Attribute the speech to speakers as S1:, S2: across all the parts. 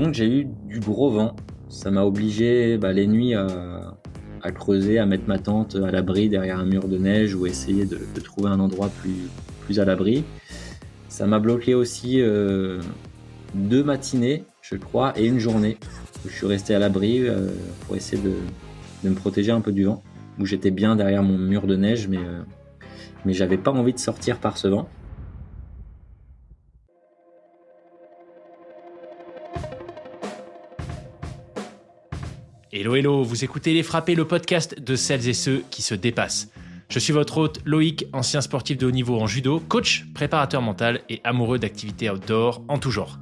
S1: donc j'ai eu du gros vent. Ça m'a obligé les nuits à creuser, à mettre ma tente à l'abri derrière un mur de neige ou essayer de trouver un endroit plus à l'abri. Ça m'a bloqué aussi 2 matinées, je crois, et une journée où je suis resté à l'abri pour essayer de me protéger un peu du vent, où j'étais bien derrière mon mur de neige, mais j'avais pas envie de sortir par ce vent.
S2: Hello, hello, vous écoutez Les Frappés, le podcast de celles et ceux qui se dépassent. Je suis votre hôte Loïc, ancien sportif de haut niveau en judo, coach, préparateur mental et amoureux d'activités outdoor en tout genre.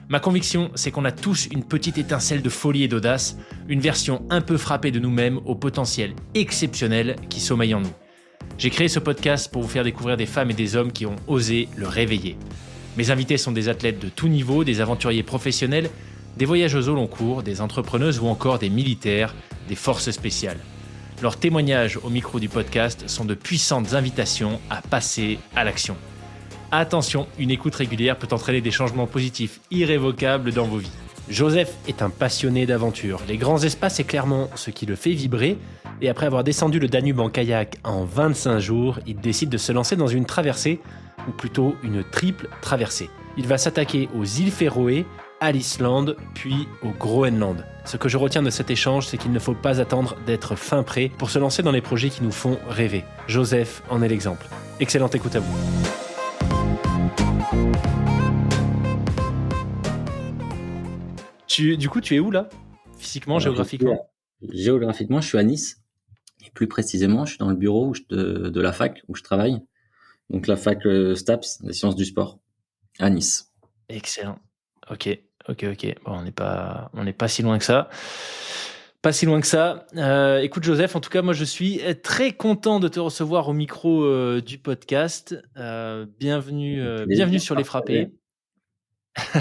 S2: Ma conviction, c'est qu'on a tous une petite étincelle de folie et d'audace, une version un peu frappée de nous-mêmes au potentiel exceptionnel qui sommeille en nous. J'ai créé ce podcast pour vous faire découvrir des femmes et des hommes qui ont osé le réveiller. Mes invités sont des athlètes de tout niveau, des aventuriers professionnels, des voyageuses au long cours, des entrepreneuses ou encore des militaires, des forces spéciales. Leurs témoignages au micro du podcast sont de puissantes invitations à passer à l'action. Attention, une écoute régulière peut entraîner des changements positifs irrévocables dans vos vies. Joseph est un passionné d'aventure. Les grands espaces, c'est clairement ce qui le fait vibrer. Et après avoir descendu le Danube en kayak en 25 jours, il décide de se lancer dans une traversée, ou plutôt une triple traversée. Il va s'attaquer aux îles Féroé, à l'Islande, puis au Groenland. Ce que je retiens de cet échange, c'est qu'il ne faut pas attendre d'être fin prêt pour se lancer dans les projets qui nous font rêver. Joseph en est l'exemple. Excellente écoute à vous. Du coup, tu es où là, physiquement, géographiquement?
S1: Géographiquement, je suis à Nice. Et plus précisément, je suis dans le bureau de la fac où je travaille. Donc la fac STAPS, des sciences du sport, à Nice.
S2: Excellent. Ok. Bon, on n'est pas si loin que ça. Pas si loin que ça. Écoute Joseph, en tout cas, moi je suis très content de te recevoir au micro du podcast. Bienvenue sur Les Frappés.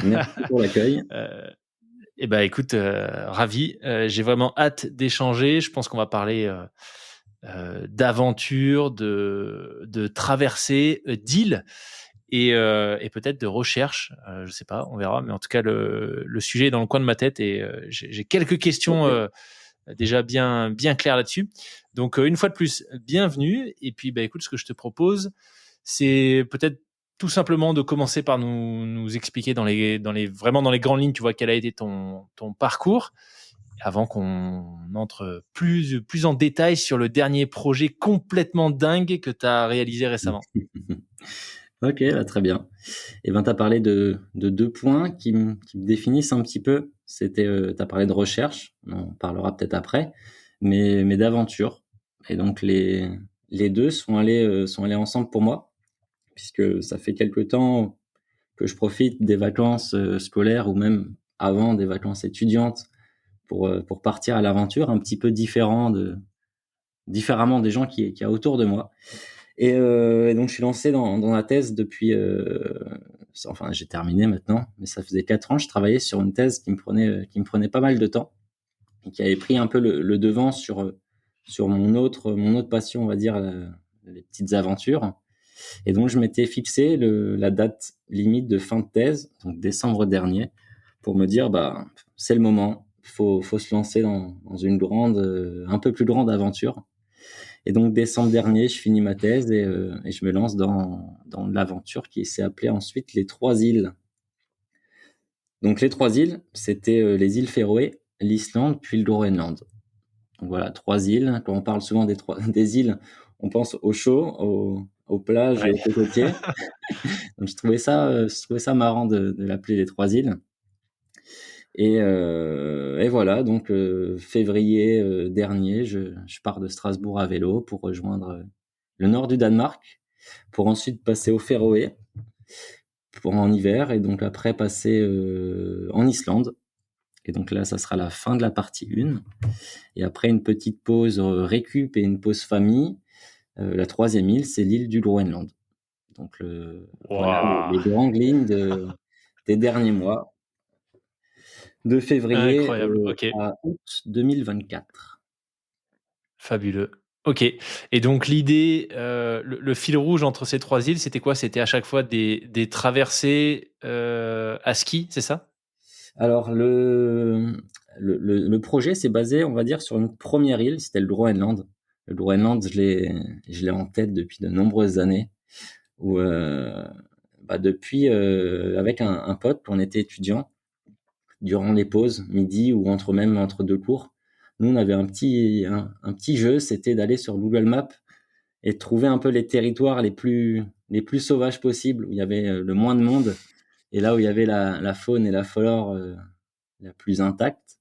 S1: Merci pour l'accueil.
S2: Écoute, ravi. J'ai vraiment hâte d'échanger. Je pense qu'on va parler d'aventure, de traversée, d'îles. Et peut-être de recherche, je sais pas, on verra. Mais en tout cas, le sujet est dans le coin de ma tête et j'ai quelques questions déjà bien claires là-dessus. Donc, une fois de plus, bienvenue. Et puis, écoute, ce que je te propose, c'est peut-être tout simplement de commencer par nous expliquer vraiment dans les grandes lignes, tu vois, quel a été ton parcours, avant qu'on entre plus en détail sur le dernier projet complètement dingue que tu as réalisé récemment.
S1: Ok, très bien. Et tu as parlé de 2 points qui me définissent un petit peu. C'était, tu as parlé de recherche, on en parlera peut-être après, mais d'aventure. Et donc les 2 sont allés ensemble pour moi, puisque ça fait quelque temps que je profite des vacances scolaires ou même avant des vacances étudiantes pour partir à l'aventure, un petit peu différemment des gens qui y a autour de moi. Et donc je suis lancé dans la thèse depuis, enfin j'ai terminé maintenant, mais ça faisait 4 ans. Je travaillais sur une thèse qui me prenait pas mal de temps et qui avait pris un peu le devant sur mon autre passion, on va dire, les petites aventures. Et donc je m'étais fixé la date limite de fin de thèse, donc décembre dernier, pour me dire c'est le moment, faut se lancer dans une un peu plus grande aventure. Et donc décembre dernier, je finis ma thèse et je me lance dans l'aventure qui s'est appelée ensuite les 3 îles. Donc les 3 îles, c'était les îles Féroé, l'Islande, puis le Groenland. Donc voilà, 3 îles. Quand on parle souvent des îles, on pense au chaud, aux plages et aux cocotiers. Donc je trouvais ça marrant de l'appeler les 3 îles. Et voilà, donc février dernier, je pars de Strasbourg à vélo pour rejoindre le nord du Danemark, pour ensuite passer aux Féroé en hiver, et donc après passer en Islande. Et donc là, ça sera la fin de la partie 1. Et après une petite pause récup et une pause famille, la 3e île, c'est l'île du Groenland. Donc voilà les grandes lignes des derniers mois, de février
S2: Incroyable, ok.
S1: à août 2024.
S2: Fabuleux. Ok. Et donc l'idée, le fil rouge entre ces 3 îles, c'était quoi? C'était à chaque fois des traversées à ski, c'est ça?
S1: Alors le projet s'est basé, on va dire, sur une première île, c'était le Groenland. Le Groenland, je l'ai en tête depuis de nombreuses années. Où depuis, avec un pote, on était étudiant durant les pauses midi ou entre deux cours. Nous, on avait un petit jeu, c'était d'aller sur Google Maps et de trouver un peu les territoires les plus sauvages possibles, où il y avait le moins de monde et là où il y avait la faune et la flore la plus intacte.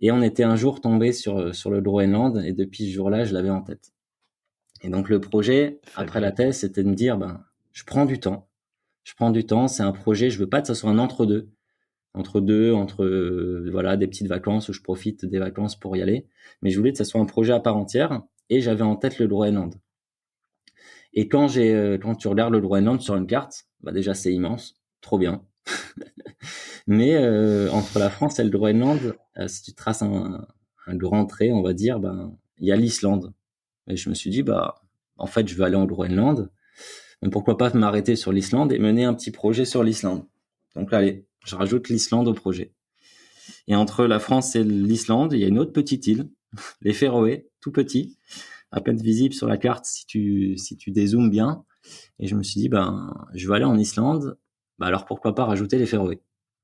S1: Et on était un jour tombé sur le Groenland et depuis ce jour-là, je l'avais en tête. Et donc le projet, après la
S2: Fabuleux.
S1: thèse, c'était de me dire, ben, je prends du temps. Je prends du temps, c'est un projet, je veux pas que ça soit un entre-deux. Entre-deux, voilà, des petites vacances où je profite des vacances pour y aller. Mais je voulais que ça soit un projet à part entière et j'avais en tête le Groenland. Et quand tu regardes le Groenland sur une carte, bah déjà c'est immense, trop bien. Mais entre la France et le Groenland, si tu traces un grand trait, on va dire, ben il y a l'Islande. Et je me suis dit, bah en fait, je veux aller en Groenland, mais pourquoi pas m'arrêter sur l'Islande et mener un petit projet sur l'Islande. Donc allez, je rajoute l'Islande au projet. Et entre la France et l'Islande, il y a une autre petite île, les Féroé, tout petit, à peine visible sur la carte si tu dézoomes bien. Et je me suis dit, ben, je vais aller en Islande, bah alors pourquoi pas rajouter les Féroé.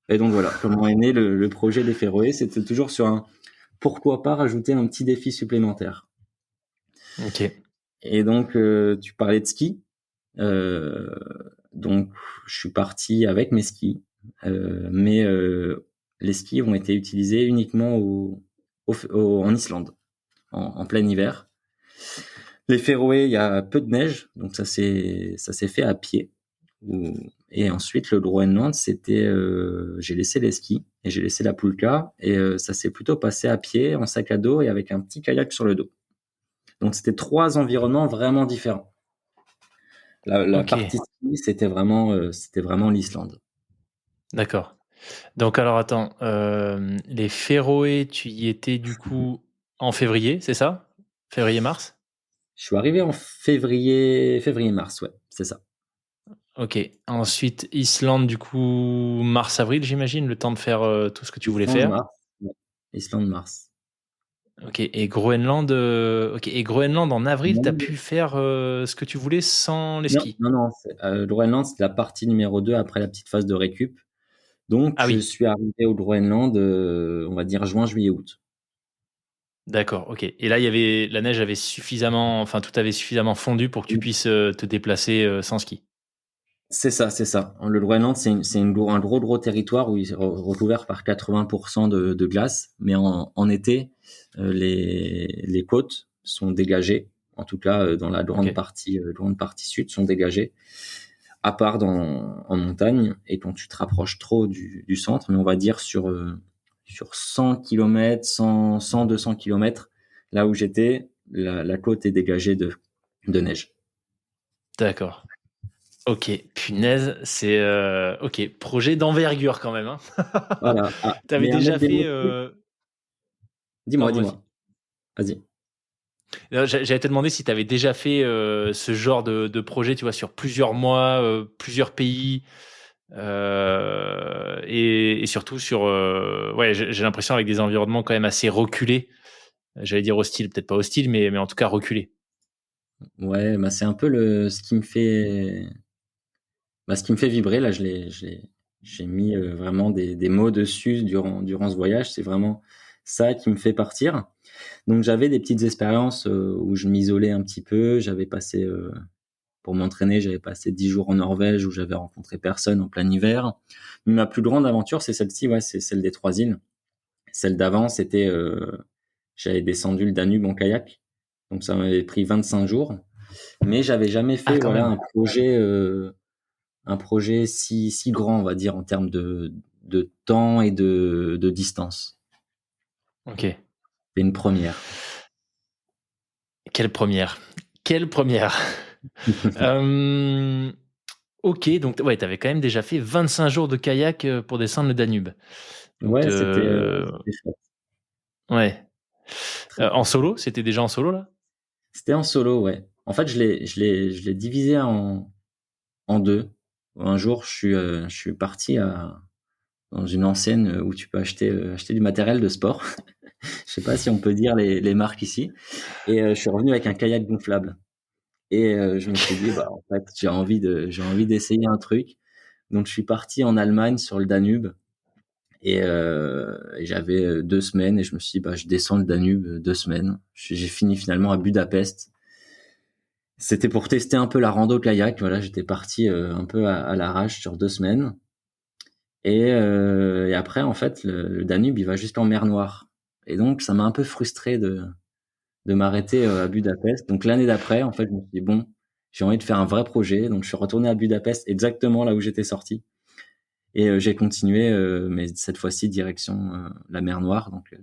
S1: Et donc voilà, comment est né le projet des Féroé, c'était toujours sur un pourquoi pas rajouter un petit défi supplémentaire.
S2: Ok.
S1: Et donc, tu parlais de ski. Euh, donc, je suis parti avec mes skis, mais les skis ont été utilisés uniquement en Islande, en plein hiver. Les Féroé, il y a peu de neige, donc ça s'est fait à pied. Et ensuite, le Groenland, j'ai laissé les skis et j'ai laissé la poulka et ça s'est plutôt passé à pied, en sac à dos et avec un petit kayak sur le dos. Donc, c'était trois environnements vraiment différents. La
S2: Ok.
S1: partie ski, c'était vraiment l'Islande.
S2: D'accord. Donc alors attends, les Féroé, tu y étais du coup en février, c'est ça? Février-mars?
S1: Je suis arrivé en février-mars, ouais, c'est ça.
S2: Ok. Ensuite, Islande, du coup, mars-avril, j'imagine, le temps de faire tout ce que tu voulais
S1: Islande,
S2: faire.
S1: Mars. Ouais. Islande, Mars.
S2: Ok. Et Groenland, ok. Et Groenland, en avril, t'as pu faire ce que tu voulais sans les
S1: Non,
S2: skis.
S1: non, non. Le Groenland, c'est la partie numéro 2 après la petite phase de récup. Donc,
S2: Ah
S1: je
S2: oui.
S1: suis arrivé au Groenland, on va dire juin, juillet, août.
S2: D'accord. Ok. Et là, la neige avait suffisamment, enfin, tout avait suffisamment fondu pour que tu puisses te déplacer sans ski.
S1: C'est ça, c'est ça. Le Groenland, un gros, gros territoire où il est recouvert par 80% de glace. Mais en été, les côtes sont dégagées. En tout cas, dans la
S2: Ok.
S1: grande partie sud, sont dégagées. À part en montagne. Et quand tu te rapproches trop du centre, mais on va dire sur 100 km, 200 km, là où j'étais, la côte est dégagée de neige.
S2: D'accord. Ok. Punaise, c'est ok. Projet d'envergure quand même, hein.
S1: Voilà. Ah,
S2: T'avais
S1: mais à
S2: déjà
S1: mettre des
S2: fait.
S1: mots dessus. Dis-moi,
S2: Pardon, vas-y.
S1: dis-moi. Vas-y.
S2: J'allais te demander si tu avais déjà fait ce genre de projet, tu vois, sur plusieurs mois, plusieurs pays, et surtout sur, ouais, j'ai l'impression avec des environnements quand même assez reculés. J'allais dire hostile, peut-être pas hostile, mais en tout cas reculé.
S1: Ouais, bah c'est un peu ce qui me fait vibrer. Là, j'ai mis vraiment des mots dessus durant ce voyage. C'est vraiment ça qui me fait partir. Donc, j'avais des petites expériences où je m'isolais un petit peu. Pour m'entraîner, j'avais passé 10 jours en Norvège où j'avais rencontré personne en plein hiver. Mais ma plus grande aventure, c'est celle-ci, ouais, c'est celle des trois îles. Celle d'avant, j'avais descendu le Danube en kayak. Donc, ça m'avait pris 25 jours. Mais j'avais jamais
S2: Ah,
S1: fait,
S2: quand
S1: voilà,
S2: même.
S1: un projet si grand, on va dire, en termes de temps et de distance.
S2: Ok.
S1: C'est une première.
S2: Quelle première. Quelle première. Euh, ok, donc ouais, t'avais quand même déjà fait 25 jours de kayak pour descendre le Danube. Donc,
S1: Ouais, c'était chouette.
S2: ouais.
S1: Très, très
S2: En
S1: chouette.
S2: solo, c'était déjà en solo là?
S1: C'était en solo, ouais. En fait, je l'ai divisé en deux. Un jour, je suis parti dans une enseigne où tu peux acheter du matériel de sport. Je sais pas si on peut dire les marques ici. Et je suis revenu avec un kayak gonflable. Et je me suis dit, bah, en fait, j'ai envie d'essayer un truc. Donc, je suis parti en Allemagne sur le Danube. Et j'avais 2 semaines et je me suis dit, bah, je descends le Danube 2 semaines. J'ai fini finalement à Budapest. C'était pour tester un peu la rando kayak. Voilà, j'étais parti un peu à l'arrache sur 2 semaines. Et après, en fait, le Danube, il va jusqu'en mer Noire. Et donc, ça m'a un peu frustré de m'arrêter à Budapest. Donc, l'année d'après, en fait, je me suis dit, bon, j'ai envie de faire un vrai projet. Donc, je suis retourné à Budapest, exactement là où j'étais sorti. Et j'ai continué, mais cette fois-ci, direction la mer Noire. Donc,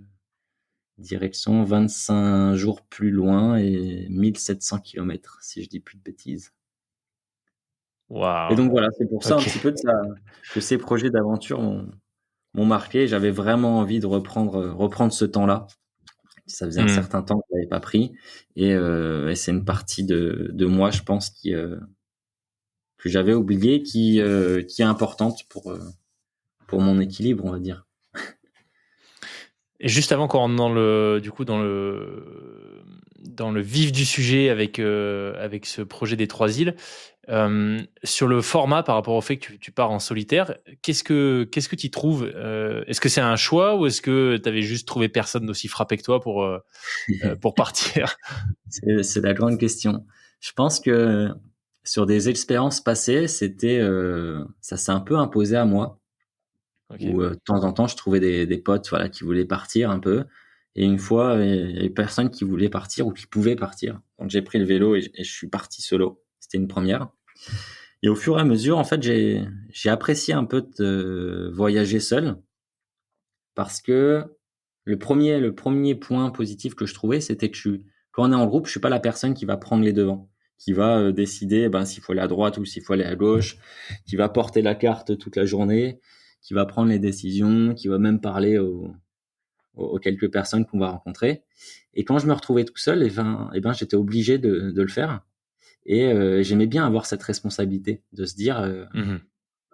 S1: direction 25 jours plus loin et 1700 kilomètres, si je dis plus de bêtises. Et
S2: Waouh.
S1: donc, voilà, c'est pour ça un
S2: Ok.
S1: petit peu que ces projets d'aventure m'ont marqué. J'avais vraiment envie de reprendre ce temps-là. Ça faisait un
S2: Hmm.
S1: certain temps que je l'avais pas pris. Et c'est une partie de moi, je pense, que j'avais oublié, qui est importante pour mon équilibre, on va dire.
S2: Et juste avant qu'on rentre dans le vif du sujet avec ce projet des 3 îles, sur le format par rapport au fait que tu pars en solitaire, qu'est-ce que tu y trouves? Est-ce que c'est un choix ou est-ce que tu avais juste trouvé personne d'aussi frappé que toi pour partir?
S1: C'est la grande question. Je pense que sur des expériences passées, ça s'est un peu imposé à moi,
S2: Ok.
S1: où de temps en temps, je trouvais des potes, voilà, qui voulaient partir un peu. Et une fois, il y avait personne qui voulait partir ou qui pouvait partir. Donc j'ai pris le vélo et je suis parti solo. C'était une première. Et au fur et à mesure, en fait, j'ai apprécié un peu de voyager seul, parce que le premier point positif que je trouvais, c'était que quand on est en groupe, je suis pas la personne qui va prendre les devants, qui va décider, ben, s'il faut aller à droite ou s'il faut aller à gauche, qui va porter la carte toute la journée, qui va prendre les décisions, qui va même parler aux quelques personnes qu'on va rencontrer. Et quand je me retrouvais tout seul, j'étais obligé de le faire. Et j'aimais bien avoir cette responsabilité de se dire,
S2: Mhm.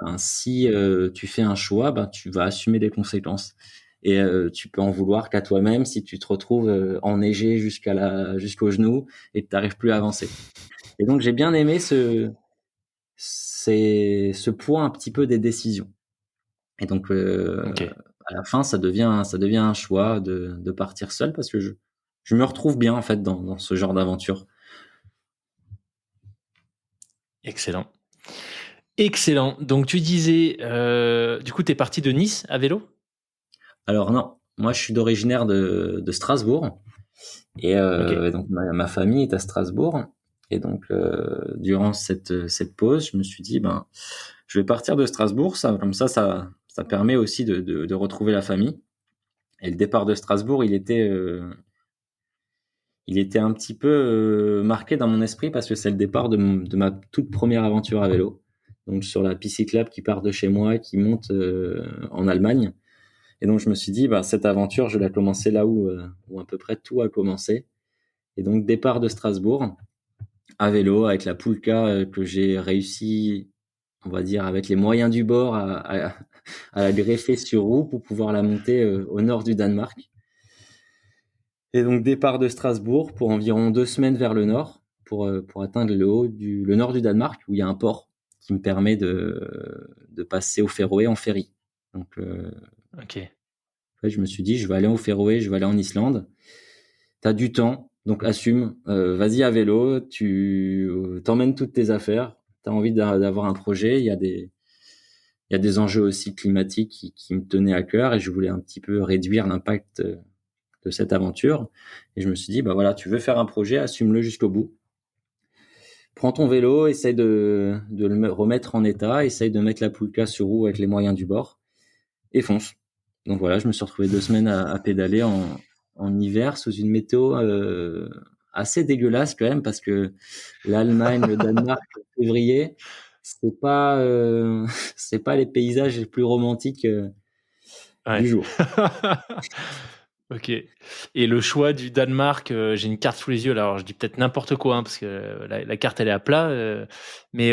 S1: ben, si tu fais un choix, ben, tu vas assumer les conséquences. Et tu peux en vouloir qu'à toi-même si tu te retrouves enneigé jusqu'au genou et que tu n'arrives plus à avancer. Et donc j'ai bien aimé ce poids un petit peu des décisions. Et donc
S2: Ok.
S1: à la fin, ça devient un choix de partir seul, parce que je me retrouve bien en fait dans ce genre d'aventure.
S2: Excellent. Excellent. Donc tu disais, du coup, tu es parti de Nice à vélo?
S1: Alors non, moi je suis d'originaire de Strasbourg. Et
S2: Ok.
S1: donc ma famille est à Strasbourg. Et donc durant cette pause, je me suis dit, ben, je vais partir de Strasbourg. Comme ça permet aussi de retrouver la famille. Et le départ de Strasbourg, il était un petit peu marqué dans mon esprit, parce que c'est le départ de ma toute première aventure à vélo. Donc sur la piste cyclable qui part de chez moi, qui monte en Allemagne. Et donc je me suis dit, bah, cette aventure, je vais la commencer là où à peu près tout a commencé. Et donc départ de Strasbourg à vélo avec la Poulka que j'ai réussi, on va dire, avec les moyens du bord à la greffer sur roue pour pouvoir la monter au nord du Danemark. Et donc départ de Strasbourg pour environ 2 semaines vers le nord, pour atteindre le nord du Danemark, où il y a un port qui me permet de passer au Féroé en ferry. Donc
S2: Ok.
S1: ouais, je me suis dit, je vais aller au Féroé, je vais aller en Islande. T'as du temps, donc assume. Vas-y à vélo, tu t'emmènes toutes tes affaires. T'as envie d'avoir un projet. Il y a des enjeux aussi climatiques qui me tenaient à cœur, et je voulais un petit peu réduire l'impact de cette aventure. Et je me suis dit, bah voilà, tu veux faire un projet, assume-le jusqu'au bout. Prends ton vélo, essaye de le remettre en état, essaye de mettre la Poulka sur roue avec les moyens du bord, et fonce. Donc voilà, je me suis retrouvé 2 semaines à pédaler en hiver sous une météo assez dégueulasse quand même, parce que l'Allemagne, le Danemark, en février, c'est pas c'est pas les paysages les plus romantiques du
S2: Ouais.
S1: jour.
S2: Ok. Et le choix du Danemark, j'ai une carte sous les yeux. Là, alors je dis peut-être n'importe quoi parce que la carte elle est à plat. Mais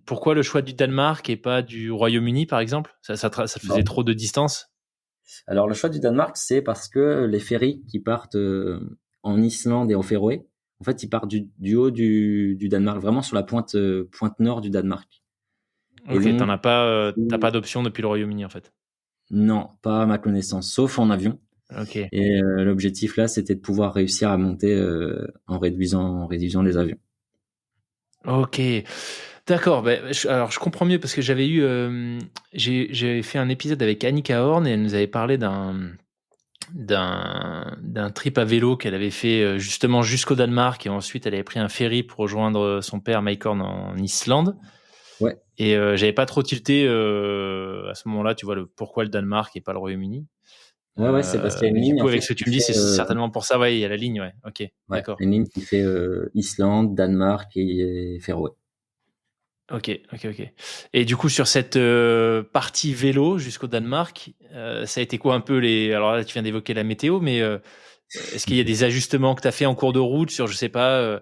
S2: pourquoi le choix du Danemark et pas du Royaume-Uni par exemple? Ça faisait trop de distance.
S1: Alors, le choix du Danemark, c'est parce que les ferries qui partent en Islande et en Féroé, en fait, ils partent du haut du Danemark, vraiment sur la pointe nord du Danemark. Et
S2: Ok,
S1: donc,
S2: t'as pas d'option depuis le Royaume-Uni en fait.
S1: non, pas à ma connaissance, sauf en avion.
S2: Ok.
S1: Et l'objectif là, c'était de pouvoir réussir à monter en réduisant les avions.
S2: Ok. D'accord. Alors je comprends mieux parce que j'avais fait un épisode avec Annika Horn et elle nous avait parlé d'un trip à vélo qu'elle avait fait justement jusqu'au Danemark et ensuite elle avait pris un ferry pour rejoindre son père Mike Horn en Islande
S1: Ouais,
S2: et j'avais pas trop tilté à ce moment-là, tu vois, pourquoi le Danemark et pas le Royaume-Uni.
S1: ouais, c'est parce qu'il y a une
S2: Mais du
S1: ligne en
S2: coup avec
S1: fait
S2: ce que
S1: qui
S2: tu me dis
S1: fait,
S2: c'est certainement pour ça, ouais, il y a la ligne, ouais. Ok,
S1: ouais,
S2: d'accord.
S1: une ligne qui fait Islande, Danemark et Féroé.
S2: Ok, ok, ok. Et du coup, sur cette partie vélo jusqu'au Danemark, ça a été quoi un peu les... Alors là, tu viens d'évoquer la météo, mais est-ce qu'il y a des ajustements que tu as fait en cours de route sur, je sais pas,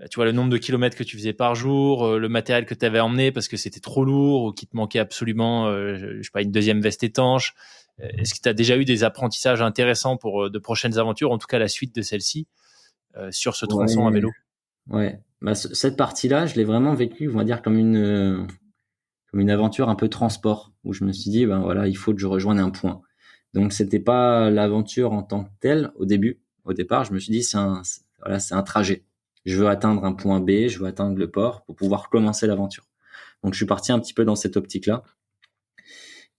S2: tu vois, le nombre de kilomètres que tu faisais par jour, le matériel que tu avais emmené parce que c'était trop lourd ou qu'il te manquait absolument, je sais pas, une deuxième veste étanche? Est-ce que tu as déjà eu des apprentissages intéressants pour de prochaines aventures, en tout cas la suite de celle-ci, sur ce tronçon à
S1: Ouais,
S2: vélo?
S1: ouais. Bah, cette partie-là, je l'ai vraiment vécue, on va dire, comme une aventure un peu transport, où je me suis dit, ben voilà, il faut que je rejoigne un point. Donc, c'était pas l'aventure en tant que telle au début. Au départ, je me suis dit, voilà, c'est un trajet. Je veux atteindre un point B, je veux atteindre le port pour pouvoir commencer l'aventure. Donc, je suis parti un petit peu dans cette optique-là.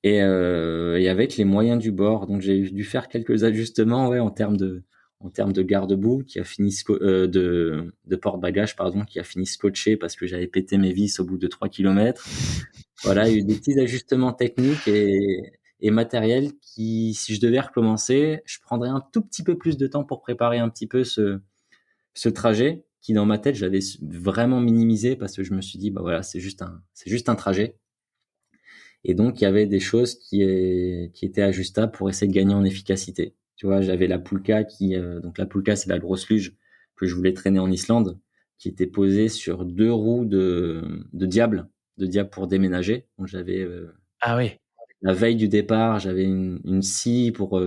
S1: Et avec les moyens du bord, donc j'ai dû faire quelques ajustements, ouais, en termes de garde-boue qui a fini de porte-bagages, pardon, qui a fini scotché parce que j'avais pété mes vis au bout de 3 kilomètres. Voilà, il y a eu des petits ajustements techniques et matériels qui, si je devais recommencer, je prendrais un tout petit peu plus de temps pour préparer un petit peu ce trajet qui, dans ma tête, j'avais vraiment minimisé parce que je me suis dit, bah voilà, c'est juste un trajet. Et donc, il y avait des choses qui étaient ajustables pour essayer de gagner en efficacité. Tu vois, j'avais la Pulka donc la Pulka, c'est la grosse luge que je voulais traîner en Islande, qui était posée sur 2 roues de diable pour déménager. Donc, j'avais,
S2: Ah oui.
S1: la veille du départ, j'avais une scie pour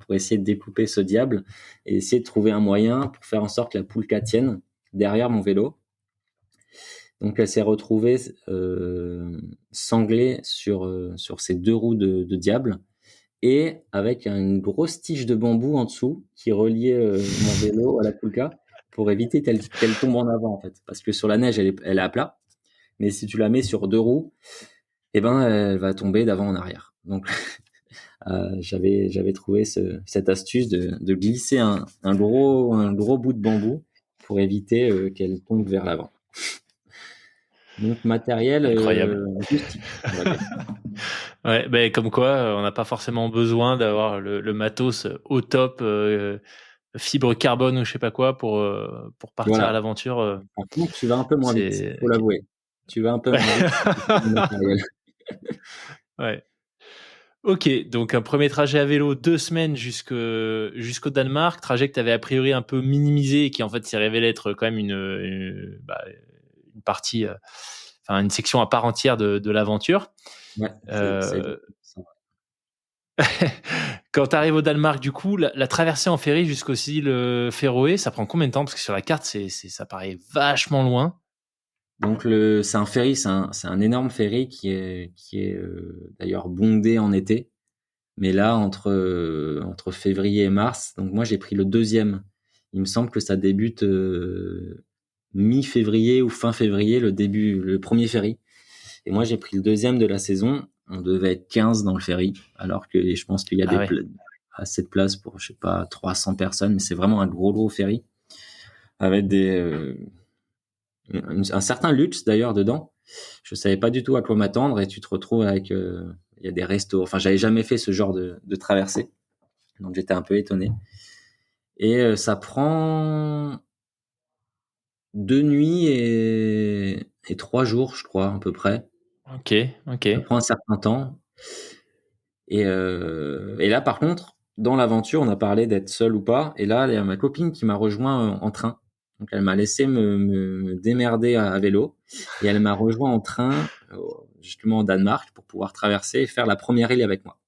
S1: essayer de découper ce diable et essayer de trouver un moyen pour faire en sorte que la Pulka tienne derrière mon vélo. Donc elle s'est retrouvée sanglée sur ces 2 roues de diable et avec une grosse tige de bambou en dessous qui reliait mon vélo à la Pulka pour éviter qu'elle tombe en avant en fait. Parce que sur la neige elle est à plat, mais si tu la mets sur 2 roues, eh ben elle va tomber d'avant en arrière. Donc j'avais trouvé cette astuce de glisser un gros bout de bambou pour éviter qu'elle tombe vers l'avant. Donc matériel
S2: Incroyable.
S1: rustique, on va dire.
S2: Ouais, ben comme quoi, on n'a pas forcément besoin d'avoir le matos au top, fibre carbone ou je sais pas quoi pour partir à
S1: Voilà.
S2: l'aventure.
S1: Par contre, tu vas un peu moins vite,
S2: C'est
S1: faut
S2: ok.
S1: l'avouer. Tu vas un peu moins vite si tu prends du matériel.
S2: Ouais. Ok, donc un premier trajet à vélo, 2 semaines jusqu'au Danemark, trajet que tu avais a priori un peu minimisé et qui en fait s'est révélé être quand même une partie, enfin une section à part entière de l'aventure.
S1: Ouais, c'est
S2: Euh,
S1: exactement ça.
S2: Quand tu arrives au Danemark, du coup, la traversée en ferry jusqu'aux îles Féroé, ça prend combien de temps? Parce que sur la carte, ça paraît vachement loin.
S1: Donc c'est un ferry, c'est un énorme ferry qui est d'ailleurs bondé en été. Mais là, entre février et mars, donc moi j'ai pris le deuxième. Il me semble que ça débute mi-février ou fin février, le premier ferry. Et moi j'ai pris le deuxième de la saison. On devait être 15 dans le ferry, alors que je pense qu'il y a
S2: Ah ouais.
S1: assez de place pour, je sais pas, 300 personnes. Mais c'est vraiment un gros ferry avec un certain luxe d'ailleurs dedans. Je savais pas du tout à quoi m'attendre et tu te retrouves avec, il y a des restos. Enfin, j'avais jamais fait ce genre de traversée, donc j'étais un peu étonné. Et ça prend 2 nuits et 3 jours, je crois, à peu près.
S2: Ok, ok.
S1: Ça prend un certain temps. Et là, par contre, dans l'aventure, on a parlé d'être seul ou pas. Et là, il y a ma copine qui m'a rejoint en train. Donc, elle m'a laissé me démerder à vélo. Et elle m'a rejoint en train, justement au Danemark, pour pouvoir traverser et faire la première île avec moi.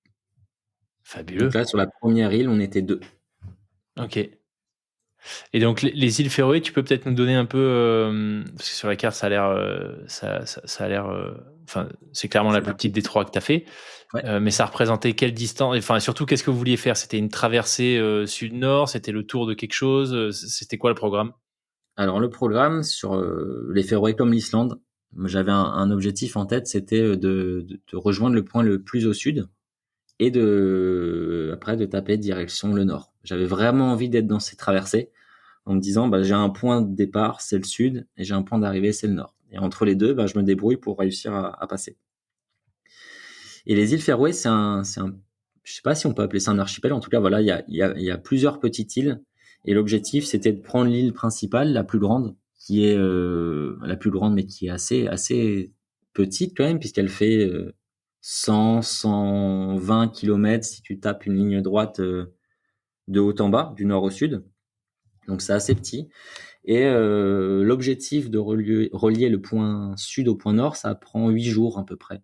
S1: Donc
S2: Fabuleux.
S1: là, sur la première île, on était 2.
S2: Ok. Et donc les îles Féroé, tu peux peut-être nous donner un peu, parce que sur la carte ça a l'air, ça a l'air, enfin c'est clairement la
S1: C'est
S2: plus
S1: la
S2: petite des 3 que tu as fait,
S1: Ouais.
S2: mais ça représentait quelle distance, enfin surtout qu'est-ce que vous vouliez faire? C'était une traversée sud-nord, c'était le tour de quelque chose, c'était quoi le programme?
S1: Alors le programme sur les Féroé comme l'Islande, j'avais un objectif en tête, c'était de rejoindre le point le plus au sud et après de taper direction le nord. J'avais vraiment envie d'être dans ces traversées en me disant j'ai un point de départ, c'est le sud, et j'ai un point d'arrivée, c'est le nord. Et entre les deux, je me débrouille pour réussir à passer. Et les îles Féroé, je sais pas si on peut appeler ça un archipel. En tout cas, voilà, il y a plusieurs petites îles. Et l'objectif, c'était de prendre l'île principale, la plus grande, qui est la plus grande, mais qui est assez petite quand même, puisqu'elle fait 120 kilomètres si tu tapes une ligne droite de haut en bas, du nord au sud. Donc c'est assez petit. Et l'objectif de relier le point sud au point nord, ça prend 8 jours à peu près.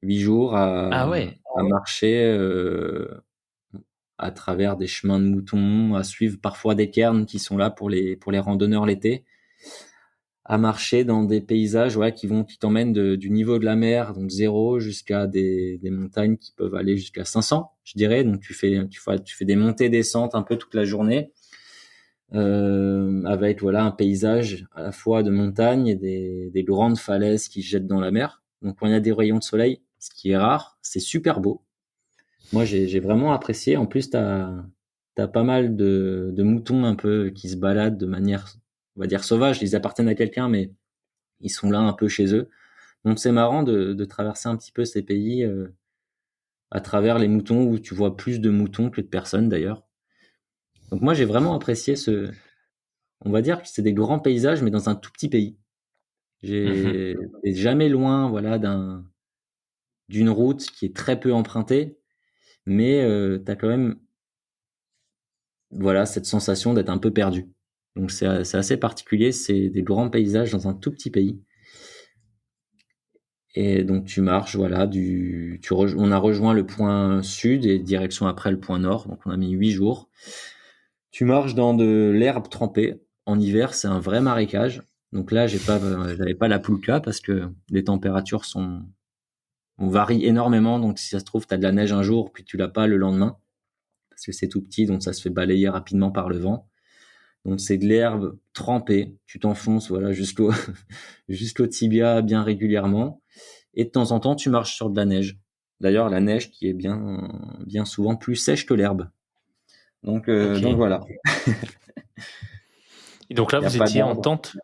S1: 8 jours
S2: Ah ouais.
S1: à marcher à travers des chemins de moutons, à suivre parfois des cairns qui sont là pour les randonneurs l'été, à marcher dans des paysages qui t'emmènent du niveau de la mer, donc 0, jusqu'à des montagnes qui peuvent aller jusqu'à 500, je dirais. Donc tu fais des montées descentes un peu toute la journée. Avec un paysage à la fois de montagne et des grandes falaises qui jettent dans la mer. Donc quand il y a des rayons de soleil, ce qui est rare, c'est super beau. Moi j'ai vraiment apprécié. En plus t'as pas mal de moutons un peu qui se baladent de manière, on va dire, sauvage. Ils appartiennent à quelqu'un, mais ils sont là un peu chez eux. Donc c'est marrant de traverser un petit peu ces pays à travers les moutons, où tu vois plus de moutons que de personnes d'ailleurs. Donc moi j'ai vraiment apprécié on va dire que c'est des grands paysages, mais dans un tout petit pays.
S2: Mhm.
S1: Et jamais loin, d'une route qui est très peu empruntée, mais t'as quand même, cette sensation d'être un peu perdu. Donc c'est assez particulier. C'est des grands paysages dans un tout petit pays. Et donc tu marches, on a rejoint le point sud et direction après le point nord. Donc on a mis 8 jours. Tu marches dans de l'herbe trempée. En hiver, c'est un vrai marécage. Donc là, j'avais pas la Pulka parce que les températures on varie énormément. Donc si ça se trouve, tu as de la neige un jour, puis tu l'as pas le lendemain parce que c'est tout petit, donc ça se fait balayer rapidement par le vent. Donc c'est de l'herbe trempée. Tu t'enfonces, jusqu'au tibia bien régulièrement. Et de temps en temps, tu marches sur de la neige. D'ailleurs, la neige qui est bien souvent plus sèche que l'herbe. Donc
S2: Ok.
S1: voilà.
S2: Et donc là
S1: Il y a
S2: vous
S1: pas
S2: étiez en
S1: d'arbre.
S2: tente?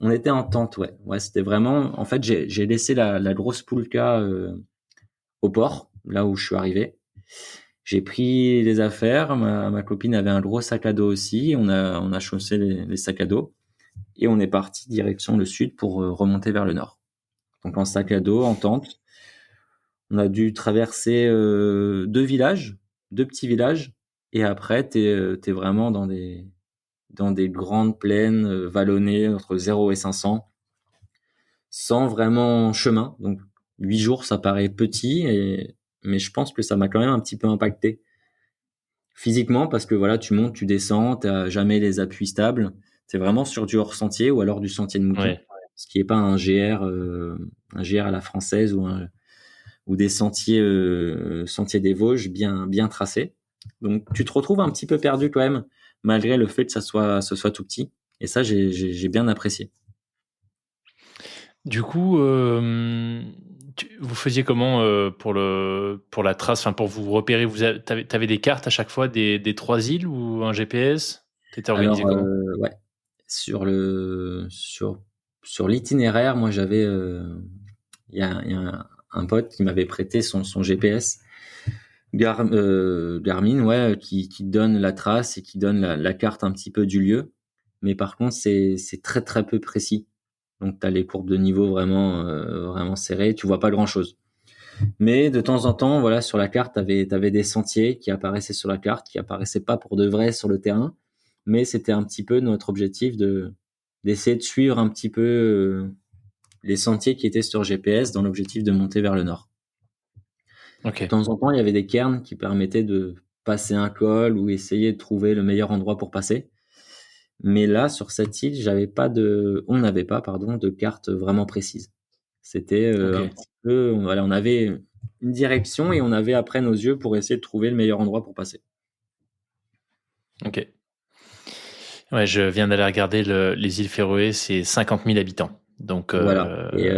S1: On était en tente, ouais. Ouais, c'était vraiment. En fait, j'ai laissé la grosse Pulka au port, là où je suis arrivé. J'ai pris les affaires. Ma copine avait un gros sac à dos aussi. On a chaussé les sacs à dos et on est parti direction le sud pour remonter vers le nord. Donc en sac à dos, en tente. On a dû traverser 2 villages, 2 petits villages, et après t'es vraiment dans des grandes plaines vallonnées entre 0 et 500, sans vraiment chemin. Donc 8 jours, ça paraît petit, mais je pense que ça m'a quand même un petit peu impacté physiquement, parce que tu montes, tu descends, t'as jamais les appuis stables. C'est vraiment sur du hors sentier ou alors du sentier de mouton,
S2: Ouais.
S1: ce qui est pas un GR à la française ou des sentiers des Vosges bien tracés. Donc tu te retrouves un petit peu perdu quand même, malgré le fait que ce soit tout petit. Et ça, j'ai bien apprécié.
S2: Du coup, vous faisiez comment pour la trace, enfin pour vous repérer, t'avais des cartes à chaque fois des 3 îles ou un GPS? T'étais organisé
S1: Alors
S2: comment?
S1: ouais, sur l'itinéraire, moi j'avais il y a un pote qui m'avait prêté son GPS Garmin, ouais, qui donne la trace et qui donne la carte un petit peu du lieu. Mais par contre, c'est très très peu précis. Donc tu as les courbes de niveau vraiment serrées, tu vois pas grand-chose. Mais de temps en temps, voilà, sur la carte, t'avais des sentiers qui apparaissaient sur la carte, qui apparaissaient pas pour de vrai sur le terrain, mais c'était un petit peu notre objectif d'essayer de suivre un petit peu les sentiers qui étaient sur GPS dans l'objectif de monter vers le nord. De
S2: Ok.
S1: temps en temps, il y avait des cairns qui permettaient de passer un col ou essayer de trouver le meilleur endroit pour passer. Mais là, sur cette île, on n'avait pas, pardon, de carte vraiment précise. C'était
S2: Ok.
S1: un petit peu, voilà, on avait une direction et on avait après nos yeux pour essayer de trouver le meilleur endroit pour passer.
S2: Ok. Ouais, je viens d'aller regarder les îles Féroé, c'est 50 000 habitants. Donc,
S1: Voilà. Et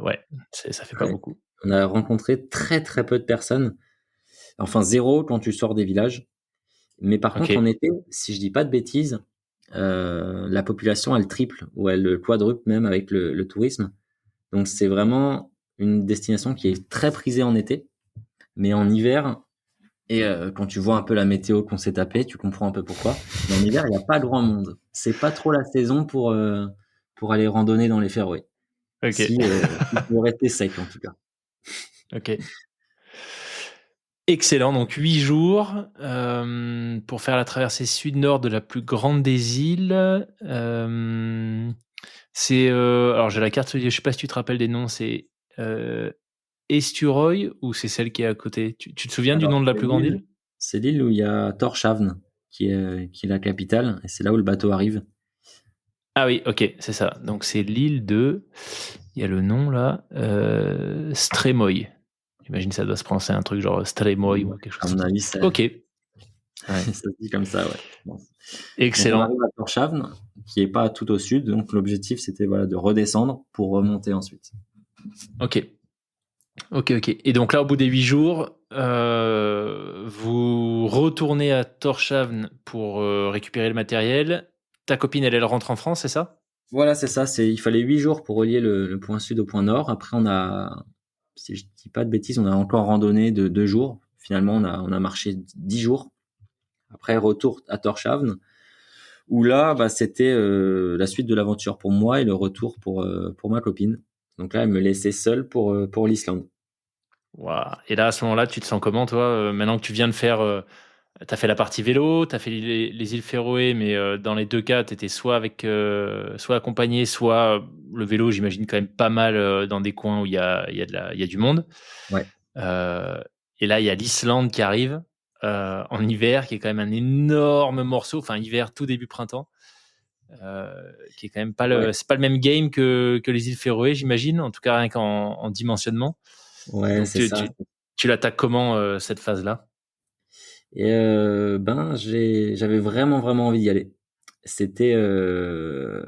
S2: ouais, ça fait pas
S1: ouais,
S2: beaucoup.
S1: on a rencontré très très peu de personnes. Enfin, zéro quand tu sors des villages. Mais par
S2: Ok.
S1: contre, en été, si je dis pas de bêtises, la population elle triple ou elle quadruple même avec le tourisme. Donc c'est vraiment une destination qui est très prisée en été, mais en hiver. Et quand tu vois un peu la météo qu'on s'est tapé, tu comprends un peu pourquoi. Mais en hiver, il n'y a pas grand monde. C'est pas trop la saison pour aller randonner dans les Féroé.
S2: Ok.
S1: Si il faut rester sec en tout cas.
S2: Ok. Excellent. Donc, 8 jours pour faire la traversée sud-nord de la plus grande des îles. C'est alors j'ai la carte, je sais pas si tu te rappelles des noms. C'est Esturoy ou c'est celle qui est à côté? Tu te souviens du
S1: Alors
S2: nom de la plus grande île?
S1: c'est l'île où il y a Tórshavn qui est la capitale et c'est là où le bateau arrive.
S2: Ah oui, ok, c'est ça. Donc c'est l'île de. Il y a le nom là. Stremoy. J'imagine que ça doit se prononcer un truc genre Stremoy ou quelque chose
S1: À
S2: comme
S1: mon
S2: ça.
S1: avis,
S2: Ok. Ouais.
S1: ça se dit comme ça, ouais. Bon. Donc on
S2: Excellent.
S1: arrive à Tórshavn, qui est pas tout au sud. Donc l'objectif c'était voilà de redescendre pour remonter ensuite.
S2: Ok. Ok, ok. Et donc là, au bout des 8 jours, vous retournez à Tórshavn pour récupérer le matériel. Ta copine, elle rentre en France, c'est ça?
S1: Voilà, c'est ça. Il fallait 8 jours pour relier le point sud au point nord. Après, si je dis pas de bêtises, on a encore randonné de 2 jours. Finalement, on a marché 10 jours. Après, retour à Tórshavn, où là, bah, c'était la suite de l'aventure pour moi et le retour pour ma copine. Donc là, elle me laissait seul pour l'Islande.
S2: Waouh. Et là, à ce moment-là, tu te sens comment, toi, maintenant que tu viens de faire. T'as fait la partie vélo, t'as fait les îles Féroé, mais dans les deux cas, t'étais soit accompagné, soit le vélo, j'imagine quand même pas mal dans des coins où il y a du monde.
S1: Ouais.
S2: Euh, et là, il y a l'Islande qui arrive en hiver, qui est quand même un énorme morceau, enfin hiver, tout début printemps, qui est quand même pas
S1: Ouais.
S2: c'est pas le même game que les îles Féroé, j'imagine, en tout cas rien qu'en dimensionnement.
S1: Ouais,
S2: Donc
S1: c'est ça.
S2: tu l'attaques comment cette phase-là?
S1: Et ben, j'avais vraiment, vraiment envie d'y aller. C'était, je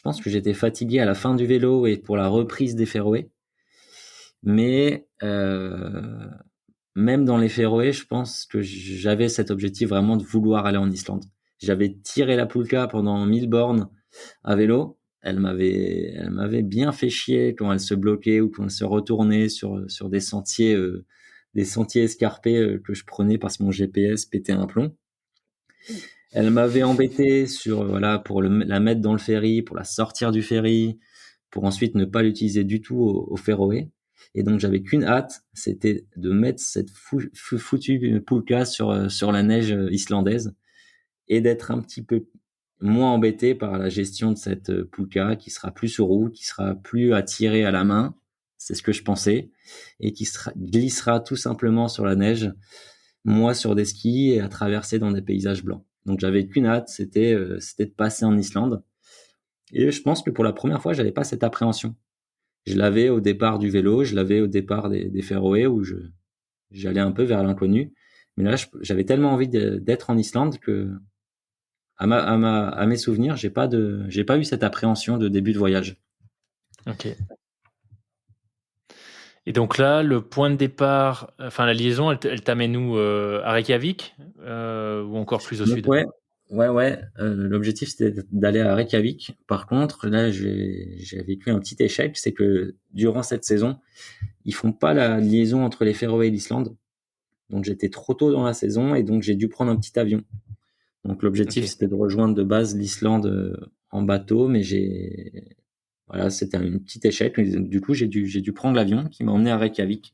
S1: pense que j'étais fatigué à la fin du vélo et pour la reprise des Féroé. Mais même dans les Féroé, je pense que j'avais cet objectif vraiment de vouloir aller en Islande. J'avais tiré la Pulka pendant 1000 bornes à vélo. Elle m'avait bien fait chier quand elle se bloquait ou quand elle se retournait sur des sentiers escarpés que je prenais parce que mon GPS pétait un plomb. Elle m'avait embêté voilà, pour la mettre dans le ferry, pour la sortir du ferry, pour ensuite ne pas l'utiliser du tout au Féroé. Et donc j'avais qu'une hâte, c'était de mettre cette foutue Pulka sur la neige islandaise et d'être un petit peu moins embêté par la gestion de cette Pulka qui sera plus sur roue, qui sera plus à tirer à la main, c'est ce que je pensais, et qui glissera tout simplement sur la neige, moi sur des skis et à traverser dans des paysages blancs. Donc j'avais qu'une hâte, c'était de passer en Islande. Et je pense que pour la première fois, j'avais pas cette appréhension. Je l'avais au départ du vélo, je l'avais au départ des Féroé où j'allais un peu vers l'inconnu. Mais là, j'avais tellement envie d'être en Islande que, à mes souvenirs, j'ai pas eu cette appréhension de début de voyage.
S2: Ok. Et donc là, le point de départ, enfin la liaison, elle t'amène où à Reykjavik ou encore plus au
S1: Donc
S2: sud?
S1: ouais. L'objectif c'était d'aller à Reykjavik. Par contre, là, j'ai vécu un petit échec, c'est que durant cette saison, ils font pas la liaison entre les Féroé et l'Islande. Donc j'étais trop tôt dans la saison et donc j'ai dû prendre un petit avion. Donc l'objectif
S2: Ok.
S1: c'était de rejoindre de base l'Islande en bateau, mais voilà, c'était un petit échec. Du coup, j'ai dû prendre l'avion qui m'a emmené à Reykjavik.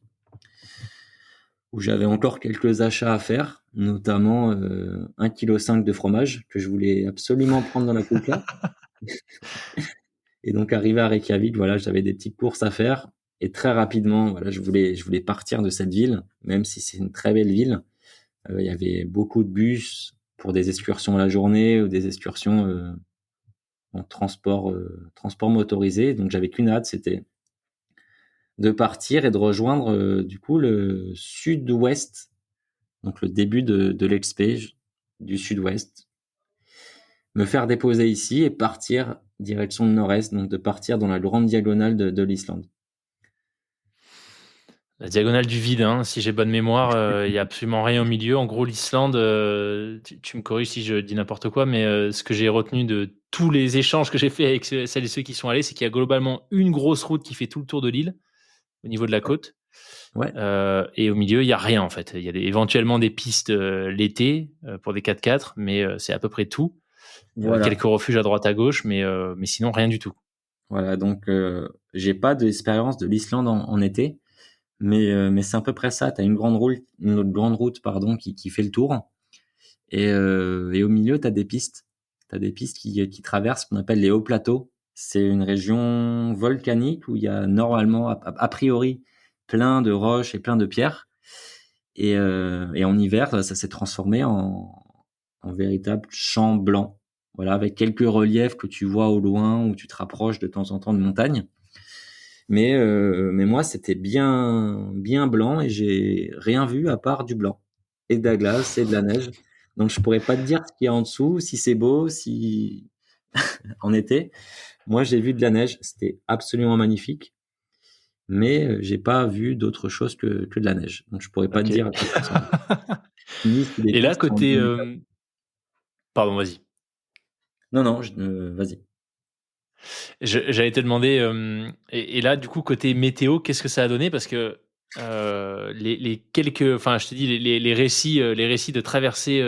S1: où j'avais encore quelques achats à faire, notamment 1,5 kg de fromage que je voulais absolument prendre dans la Kulka. Et donc arrivé à Reykjavik, voilà, j'avais des petites courses à faire et très rapidement, voilà, je voulais partir de cette ville, même si c'est une très belle ville. Il y avait beaucoup de bus pour des excursions à la journée ou des excursions en transport motorisé. Donc j'avais qu'une hâte, c'était de partir et de rejoindre du coup le sud-ouest, donc le début de l'expé du sud-ouest, me faire déposer ici et partir direction le nord-est, donc de partir dans la grande diagonale de l'Islande.
S2: La diagonale du vide, hein, si j'ai bonne mémoire, il y a absolument rien au milieu. En gros, l'Islande, tu me corriges si je dis n'importe quoi, mais ce que j'ai retenu de tous les échanges que j'ai fait avec celles et ceux qui sont allés, c'est qu'il y a globalement une grosse route qui fait tout le tour de l'île au niveau de la côte.
S1: Ouais.
S2: Et au milieu, il y a rien en fait. Il y a éventuellement des pistes l'été pour des 4x4, mais c'est à peu près tout.
S1: Voilà.
S2: Quelques refuges à droite à gauche, mais sinon rien du tout.
S1: Voilà. Donc, j'ai pas d'expérience de l'Islande en été, mais c'est à peu près ça. T'as une autre grande route, pardon, qui fait le tour. Et au milieu, t'as des pistes. T'as des pistes qui traversent ce qu'on appelle les hauts plateaux. C'est une région volcanique où il y a normalement, a priori, plein de roches et plein de pierres. Et en hiver, ça s'est transformé en véritable champ blanc. Voilà, avec quelques reliefs que tu vois au loin où tu te rapproches de temps en temps de montagnes. Mais moi, c'était bien, bien blanc et j'ai rien vu à part du blanc et de la glace et de la neige. Donc, je pourrais pas te dire ce qu'il y a en dessous, si c'est beau, si en été. Moi, j'ai vu de la neige. C'était absolument magnifique. Mais j'ai pas vu d'autre chose que de la neige. Donc, je pourrais pas te
S2: Ok.
S1: dire à quoi ça ressemble. Ni si les
S2: Et là,
S1: pistes sont
S2: côté...
S1: bien étables.
S2: Pardon, vas-y.
S1: Non, non, vas-y.
S2: J'allais te demander, et là, du coup, côté météo, qu'est-ce que ça a donné? Parce que les quelques, enfin, je te dis, les récits de traversée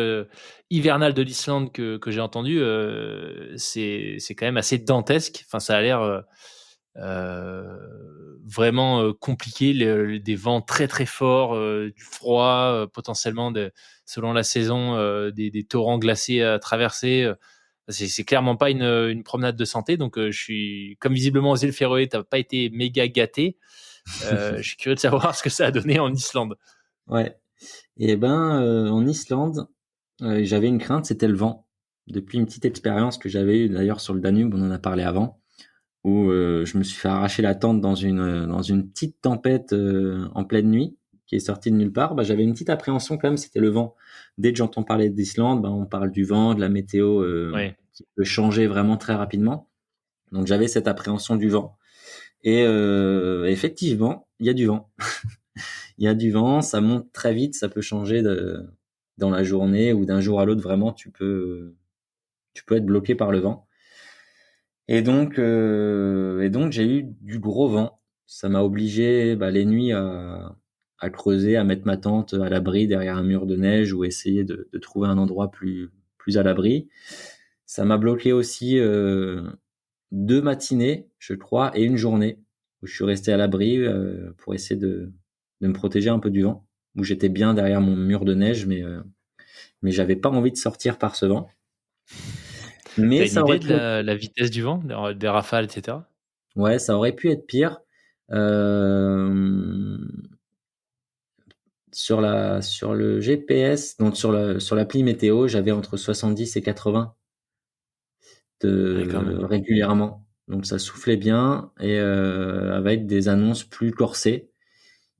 S2: hivernale de l'Islande que j'ai entendu, c'est quand même assez dantesque. Enfin, ça a l'air vraiment compliqué, des vents très très forts, du froid, potentiellement selon la saison, des torrents glacés à traverser. C'est clairement pas une promenade de santé, donc je suis comme visiblement aux îles Féroé, t'as pas été méga gâté. Je suis curieux de savoir ce que ça a donné en Islande.
S1: Ouais. Et ben, en Islande, j'avais une crainte, c'était le vent. Depuis une petite expérience que j'avais eue d'ailleurs sur le Danube, on en a parlé avant, où je me suis fait arracher la tente dans une petite tempête en pleine nuit, qui est sortie de nulle part. Bah, j'avais une petite appréhension quand même, c'était le vent. Dès que j'entends parler d'Islande, bah, on parle du vent, de la météo
S2: Ouais.
S1: qui peut changer vraiment très rapidement. Donc j'avais cette appréhension du vent. Et effectivement, il y a du vent. Il y a du vent, ça monte très vite, ça peut changer dans la journée ou d'un jour à l'autre. Vraiment, tu peux être bloqué par le vent. Et donc j'ai eu du gros vent. Ça m'a obligé, bah, les nuits à creuser, à mettre ma tente à l'abri derrière un mur de neige ou essayer de trouver un endroit plus à l'abri. Ça m'a bloqué aussi 2 matinées, je crois, et une journée où je suis resté à l'abri pour essayer de me protéger un peu du vent, où j'étais bien derrière mon mur de neige, mais j'avais pas envie de sortir par ce vent. Mais
S2: T'as une
S1: ça aurait
S2: idée de
S1: pu être,
S2: la vitesse du vent, des rafales, etc.
S1: ouais, ça aurait pu être pire. Euh, sur le GPS, donc sur l'appli météo, j'avais entre 70 et 80
S2: Ouais, quand même.
S1: régulièrement. Donc ça soufflait bien et avec des annonces plus corsées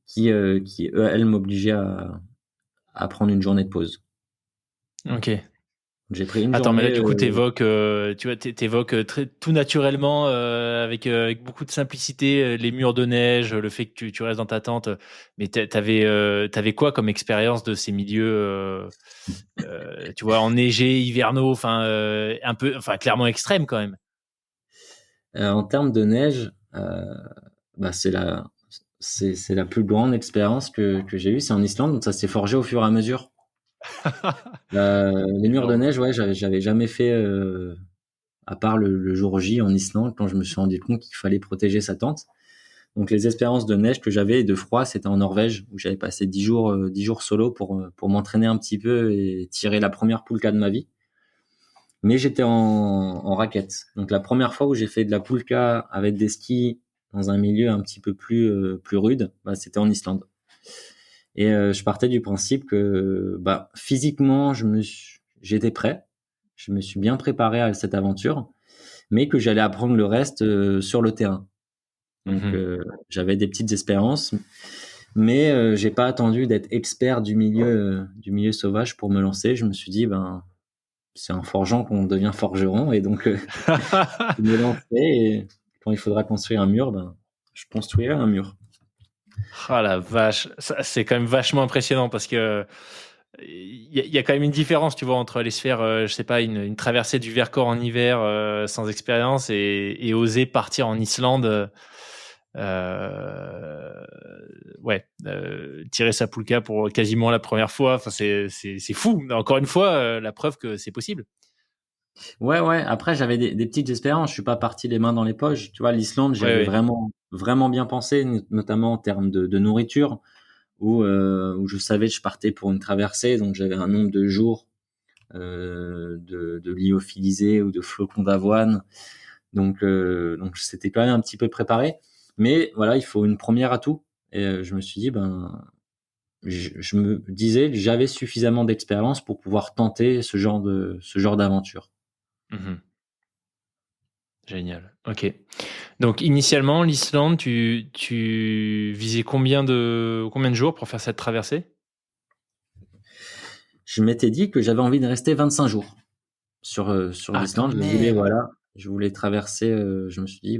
S1: qui elles m'obligeaient à prendre une journée de pause.
S2: Ok.
S1: J'ai pris une
S2: Attends, mais là,
S1: journée.
S2: du coup, tu vois, t'évoques tout naturellement, avec beaucoup de simplicité, les murs de neige, le fait que tu restes dans ta tente. Mais t'avais quoi comme expérience de ces milieux, tu vois, enneigés, hivernaux, enfin, un peu, enfin, clairement extrêmes quand même.
S1: En termes de neige, bah c'est la plus grande expérience que j'ai eue, c'est en Islande, donc ça s'est forgé au fur et à mesure. Les murs de
S2: Énorme.
S1: neige, ouais, j'avais jamais fait, à part le jour J en Islande, quand je me suis rendu compte qu'il fallait protéger sa tente. Donc les expériences de neige que j'avais et de froid, c'était en Norvège où j'avais passé 10 jours solo pour m'entraîner un petit peu et tirer la première poulka de ma vie. Mais j'étais en raquette. Donc la première fois où j'ai fait de la poulka avec des skis dans un milieu un petit peu plus rude, bah, c'était en Islande. Et je partais du principe que bah, physiquement, j'étais prêt. Je me suis bien préparé à cette aventure, mais que j'allais apprendre le reste sur le terrain. Donc j'avais des petites expériences, mais j'ai pas attendu d'être expert du milieu sauvage pour me lancer. Je me suis dit ben c'est en forgeant qu'on devient forgeron, et donc je me lançais, et quand il faudra construire un mur, ben je construirai un mur.
S2: Ah la vache, ça, c'est quand même vachement impressionnant parce que il y a quand même une différence, tu vois, entre aller se faire, je sais pas, une traversée du Vercors en hiver sans expérience et oser partir en Islande, tirer sa poulka pour quasiment la première fois. Enfin, c'est fou. Encore une fois, la preuve que c'est possible.
S1: Ouais. Après, j'avais des petites espérances. Je suis pas parti les mains dans les poches. Tu vois, l'Islande, j'y avais
S2: Ouais.
S1: vraiment bien pensé, notamment en termes de nourriture, où je savais que je partais pour une traversée, donc j'avais un nombre de jours de lyophilisés ou de flocons d'avoine. Donc c'était quand même un petit peu préparé. Mais voilà, il faut une première à tout. Et je me suis dit, ben, je me disais que j'avais suffisamment d'expérience pour pouvoir tenter ce genre d'aventure.
S2: Mhm. Génial. Ok. Donc initialement, l'Islande, tu visais combien de jours pour faire cette traversée?
S1: Je m'étais dit que j'avais envie de rester 25 jours sur
S2: Ah, quand
S1: l'Islande.
S2: même.
S1: Je voulais traverser, je me suis dit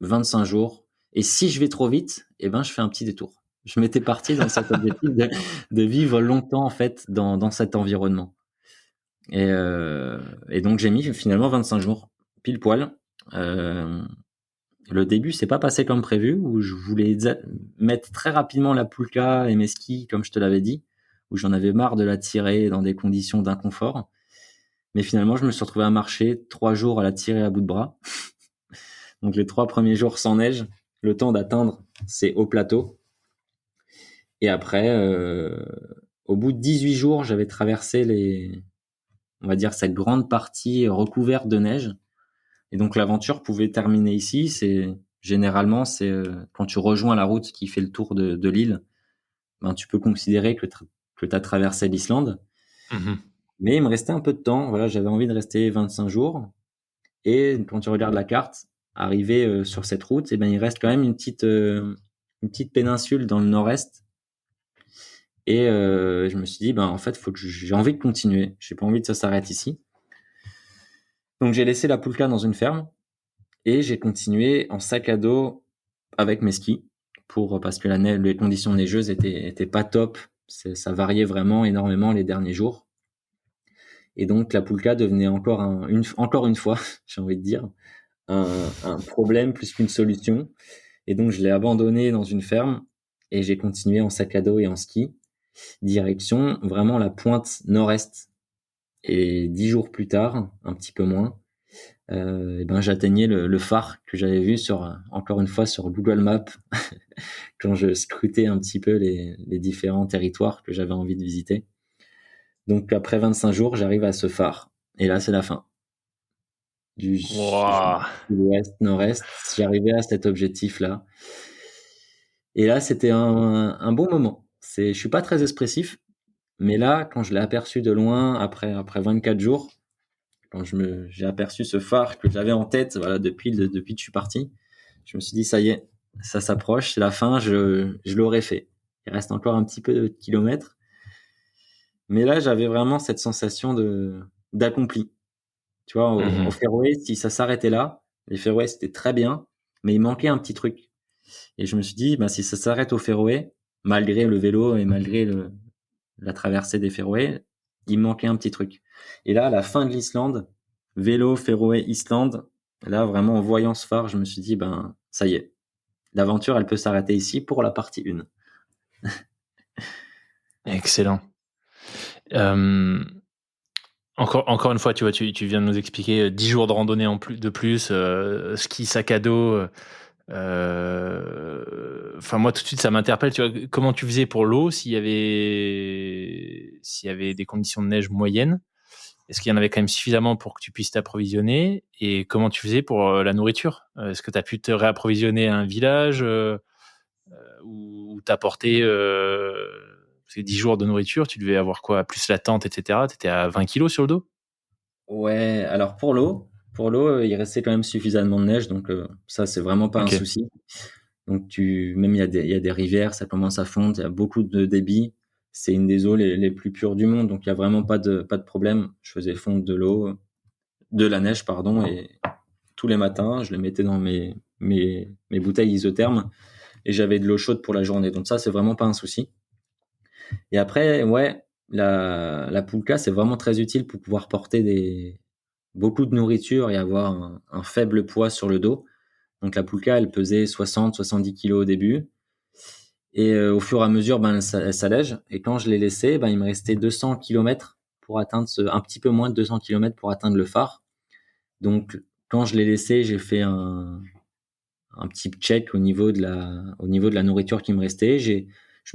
S1: 25 jours. Et si je vais trop vite, eh ben, je fais un petit détour. Je m'étais parti dans cet objectif de vivre longtemps, en fait, dans cet environnement. Et, euh, et donc, j'ai mis finalement 25 jours, pile poil. Euh, le début s'est pas passé comme prévu, où je voulais mettre très rapidement la poulka et mes skis, comme je te l'avais dit, où j'en avais marre de la tirer dans des conditions d'inconfort. Mais finalement, je me suis retrouvé à marcher 3 jours à la tirer à bout de bras. Donc les 3 premiers jours sans neige, le temps d'atteindre ces hauts plateaux. Et après, au bout de 18 jours, j'avais traversé on va dire, cette grande partie recouverte de neige. Et donc l'aventure pouvait terminer ici. Généralement, c'est quand tu rejoins la route qui fait le tour de l'île, ben, tu peux considérer que tu as traversé l'Islande.
S2: Mhm.
S1: Mais il me restait un peu de temps. Voilà, j'avais envie de rester 25 jours. Et quand tu regardes la carte, arrivé sur cette route, eh ben, il reste quand même une petite péninsule dans le nord-est. Et je me suis dit, ben, en fait, j'ai envie de continuer. J'ai pas envie que ça s'arrête ici. Donc j'ai laissé la poulka dans une ferme et j'ai continué en sac à dos avec mes skis parce que les conditions neigeuses étaient pas top. Ça variait vraiment énormément les derniers jours. Et donc la poulka devenait encore une fois, j'ai envie de dire, un problème plus qu'une solution. Et donc, je l'ai abandonné dans une ferme et j'ai continué en sac à dos et en ski, direction vraiment la pointe nord-est. Et 10 jours plus tard, un petit peu moins, et ben, j'atteignais le phare que j'avais vu encore une fois, sur Google Maps quand je scrutais un petit peu les différents territoires que j'avais envie de visiter. Donc, après 25 jours, j'arrive à ce phare. Et là, c'est la fin. Du
S2: Wow.
S1: sud-ouest, nord-est, j'arrivais à cet objectif-là. Et là, c'était un bon moment. Je suis pas très expressif, mais là, quand je l'ai aperçu de loin, après 24 jours, quand j'ai aperçu ce phare que j'avais en tête, voilà, depuis que je suis parti, je me suis dit, ça y est, ça s'approche, c'est la fin, je l'aurais fait. Il reste encore un petit peu de kilomètres. Mais là, j'avais vraiment cette sensation d'accompli. Tu vois, au
S2: Mhm.
S1: Féroé, si ça s'arrêtait là, les Féroé, c'était très bien, mais il manquait un petit truc. Et je me suis dit, bah, si ça s'arrête au Féroé, malgré le vélo et malgré la traversée des Féroé, il me manquait un petit truc. Et là, à la fin de l'Islande, vélo, Féroé, Islande, là, vraiment, en voyant ce phare, je me suis dit, ben, ça y est. L'aventure, elle peut s'arrêter ici pour la partie 1.
S2: Excellent. Euh, encore une fois, tu vois, tu viens de nous expliquer 10 jours de randonnée de plus, ski sac à dos. Enfin, moi, tout de suite, ça m'interpelle. Tu vois, comment tu faisais pour l'eau s'il y avait des conditions de neige moyennes? Est-ce qu'il y en avait quand même suffisamment pour que tu puisses t'approvisionner? Et comment tu faisais pour la nourriture? Est-ce que tu as pu te réapprovisionner à un village ou t'apporter ces 10 jours de nourriture? Tu devais avoir quoi? Plus la tente, etc. Tu étais à 20 kilos sur le dos?
S1: Ouais, alors pour l'eau, il restait quand même suffisamment de neige, donc ça, c'est vraiment pas un
S2: Ok.
S1: souci. Donc même il y a des rivières, ça commence à fondre, il y a beaucoup de débit. C'est une des eaux les plus pures du monde, donc il y a vraiment pas de problème. Je faisais fondre de la neige, pardon, et tous les matins, je les mettais dans mes bouteilles isothermes et j'avais de l'eau chaude pour la journée. Donc ça, c'est vraiment pas un souci. Et après, ouais, la Poulka, c'est vraiment très utile pour pouvoir porter beaucoup de nourriture et avoir un faible poids sur le dos. Donc la Poulka, elle pesait 60-70 kilos au début. Et au fur et à mesure, ben, elle s'allège. Et quand je l'ai laissée, ben, il me restait 200 kilomètres pour atteindre un petit peu moins de 200 kilomètres pour atteindre le phare. Donc quand je l'ai laissée, j'ai fait un petit check au niveau de la nourriture qui me restait. Je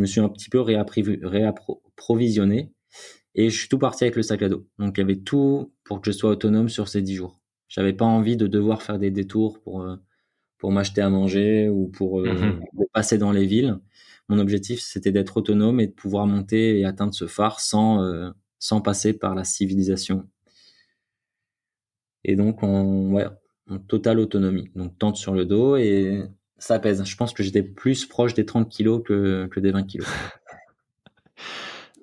S1: me suis un petit peu réapprovisionné et je suis tout parti avec le sac à dos. Donc il y avait tout pour que je sois autonome sur ces 10 jours. J'avais pas envie de devoir faire des détours pour m'acheter à manger ou pour
S2: Mhm.
S1: passer dans les villes. Mon objectif, c'était d'être autonome et de pouvoir monter et atteindre ce phare sans passer par la civilisation. Et donc, ouais, en totale autonomie. Donc, tente sur le dos et ça pèse. Je pense que j'étais plus proche des 30 kilos que des 20 kilos.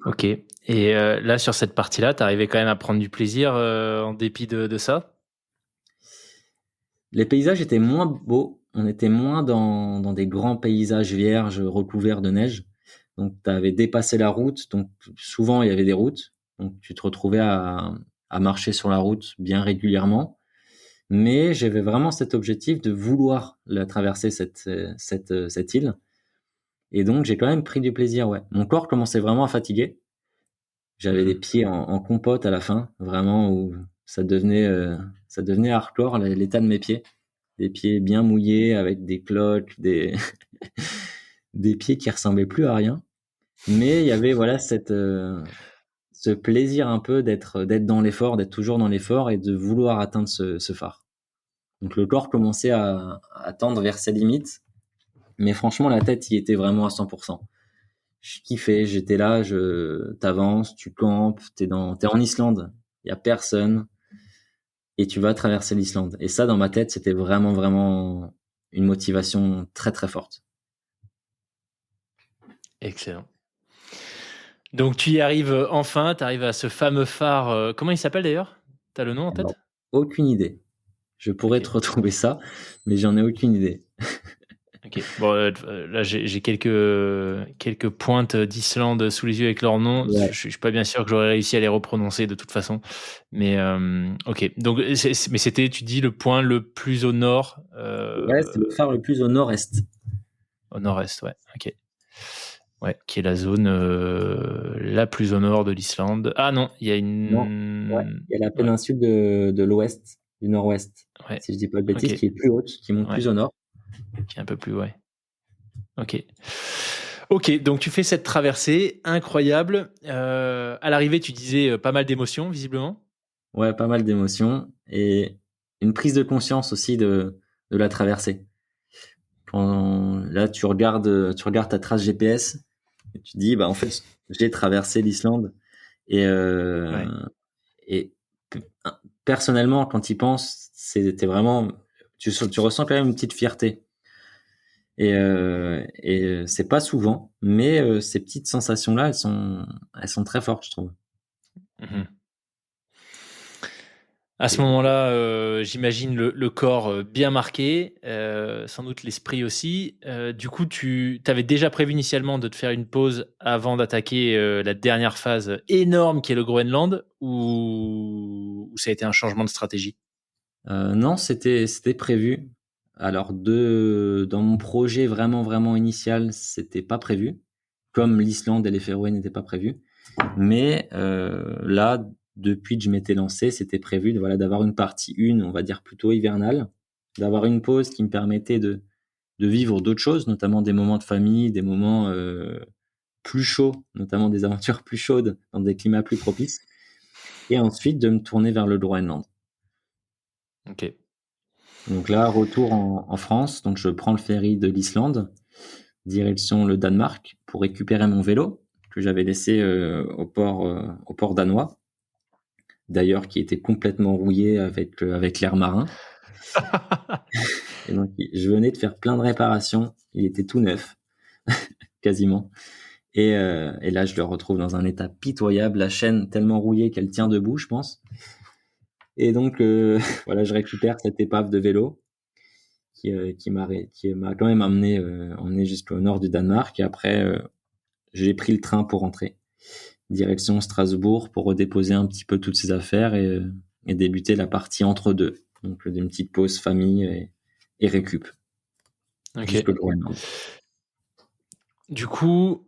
S2: Ok. Et là, sur cette partie-là, tu arrivais quand même à prendre du plaisir en dépit de ça?
S1: Les paysages étaient moins beaux. On était moins dans des grands paysages vierges recouverts de neige. Donc, tu avais dépassé la route. Donc, souvent, il y avait des routes. Donc, tu te retrouvais à marcher sur la route bien régulièrement. Mais j'avais vraiment cet objectif de vouloir la traverser cette île. Et donc, j'ai quand même pris du plaisir, ouais. Mon corps commençait vraiment à fatiguer. J'avais les
S2: Mhm.
S1: pieds en compote à la fin, vraiment, où ça devenait hardcore, l'état de mes pieds. Des pieds bien mouillés, avec des cloques, des pieds qui ressemblaient plus à rien. Mais il y avait, voilà, ce plaisir un peu d'être dans l'effort, d'être toujours dans l'effort et de vouloir atteindre ce phare. Donc le corps commençait à tendre vers ses limites, mais franchement, la tête y était vraiment à 100%. Je kiffais, j'étais là, t'avances, tu campes, t'es en Islande, il y a personne, et tu vas traverser l'Islande. Et ça, dans ma tête, c'était vraiment, vraiment une motivation très, très forte.
S2: Excellent. Donc, tu y arrives enfin, tu arrives à ce fameux phare. Comment il s'appelle d'ailleurs? Tu as le nom en
S1: Alors,
S2: tête?
S1: aucune idée. Je pourrais
S2: Ok.
S1: te retrouver ça, mais j'en ai aucune idée.
S2: Ok. Bon, là, j'ai quelques pointes d'Islande sous les yeux avec leur nom. Je
S1: Ouais,
S2: suis pas bien sûr que j'aurais réussi à les reprononcer de toute façon. Mais ok. Donc, mais c'était, tu dis, le point le plus
S1: ouais, c'est le phare le plus
S2: au nord-est, ouais. Ok. Ouais, qui est la zone la plus au nord de l'Islande. Ah non, il y a
S1: Non, ouais,
S2: une.
S1: il y a la
S2: Ouais,
S1: péninsule de l'ouest, du nord-ouest,
S2: ouais.
S1: si je dis pas de
S2: Ok.
S1: bêtises, qui est plus haute, qui monte
S2: Ouais.
S1: plus au nord.
S2: Qui est un peu plus, ouais. Ok. Ok, donc tu fais cette traversée incroyable. À l'arrivée, tu disais pas mal d'émotions, visiblement.
S1: Ouais, pas mal d'émotions et une prise de conscience aussi de la traversée. Là, tu regardes ta trace GPS et tu te dis, bah, en fait, j'ai traversé l'Islande et,
S2: Ouais.
S1: et p- personnellement, quand tu y penses, c'était vraiment, tu ressens quand même une petite fierté. Et c'est pas souvent, mais ces petites sensations-là, elles sont très fortes, je trouve.
S2: Mhm. À ce moment-là, j'imagine le corps bien marqué, sans doute l'esprit aussi. Du coup, tu avais déjà prévu initialement de te faire une pause avant d'attaquer la dernière phase énorme qui est le Groenland, ou ça a été un changement de stratégie?
S1: Non, c'était prévu. Alors dans mon projet vraiment, vraiment initial, c'était pas prévu, comme l'Islande et les Féroé n'étaient pas prévus. Mais là, depuis que je m'étais lancé, c'était prévu voilà, d'avoir une partie 1, on va dire plutôt hivernale, d'avoir une pause qui me permettait vivre d'autres choses, notamment des moments de famille, des moments plus chauds, notamment des aventures plus chaudes dans des climats plus propices, et ensuite de me tourner vers le Groenland.
S2: Ok.
S1: Donc là, retour en France, donc je prends le ferry de l'Islande, direction le Danemark, pour récupérer mon vélo que j'avais laissé au port danois, d'ailleurs qui était complètement rouillé avec l'air marin. Et donc je venais de faire plein de réparations, il était tout neuf, quasiment. Et là, je le retrouve dans un état pitoyable, la chaîne tellement rouillée qu'elle tient debout, je pense. Et donc, voilà, je récupère cette épave de vélo qui m'a quand même emmené jusqu'au nord du Danemark. Et après, j'ai pris le train pour rentrer, direction Strasbourg, pour redéposer un petit peu toutes ces affaires et débuter la partie entre deux. Donc, une petite pause famille et récup.
S2: Ok.
S1: Jusqu'au Groenland.
S2: Du coup,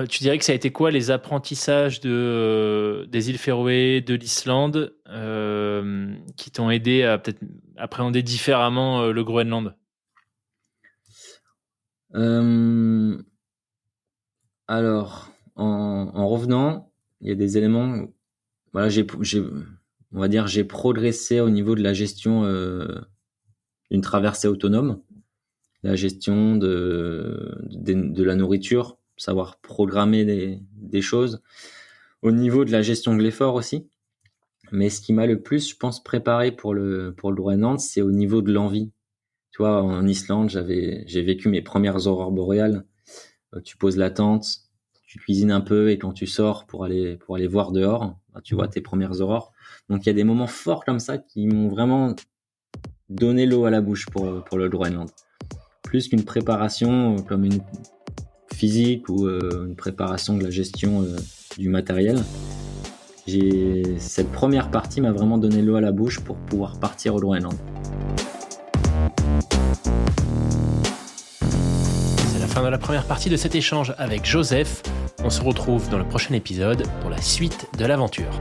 S2: tu dirais que ça a été quoi les apprentissages des îles Féroé, de l'Islande, qui t'ont aidé à peut-être appréhender différemment le Groenland?
S1: Alors, en revenant, il y a des éléments. Voilà, on va dire, j'ai progressé au niveau de la gestion d'une traversée autonome, la gestion de la nourriture, savoir programmer des choses, au niveau de la gestion de l'effort aussi. Mais ce qui m'a le plus, je pense, préparé pour le Groenland, c'est au niveau de l'envie. Tu vois, en Islande, j'ai vécu mes premières aurores boréales. Tu poses la tente, tu cuisines un peu, et quand tu sors pour aller voir dehors, tu vois tes premières aurores. Donc il y a des moments forts comme ça qui m'ont vraiment donné l'eau à la bouche pour le Groenland. Plus qu'une préparation comme une physique ou une préparation de la gestion du matériel. Cette première partie m'a vraiment donné l'eau à la bouche pour pouvoir partir au Groenland.
S2: C'est la fin de la première partie de cet échange avec Joseph. On se retrouve dans le prochain épisode pour la suite de l'aventure.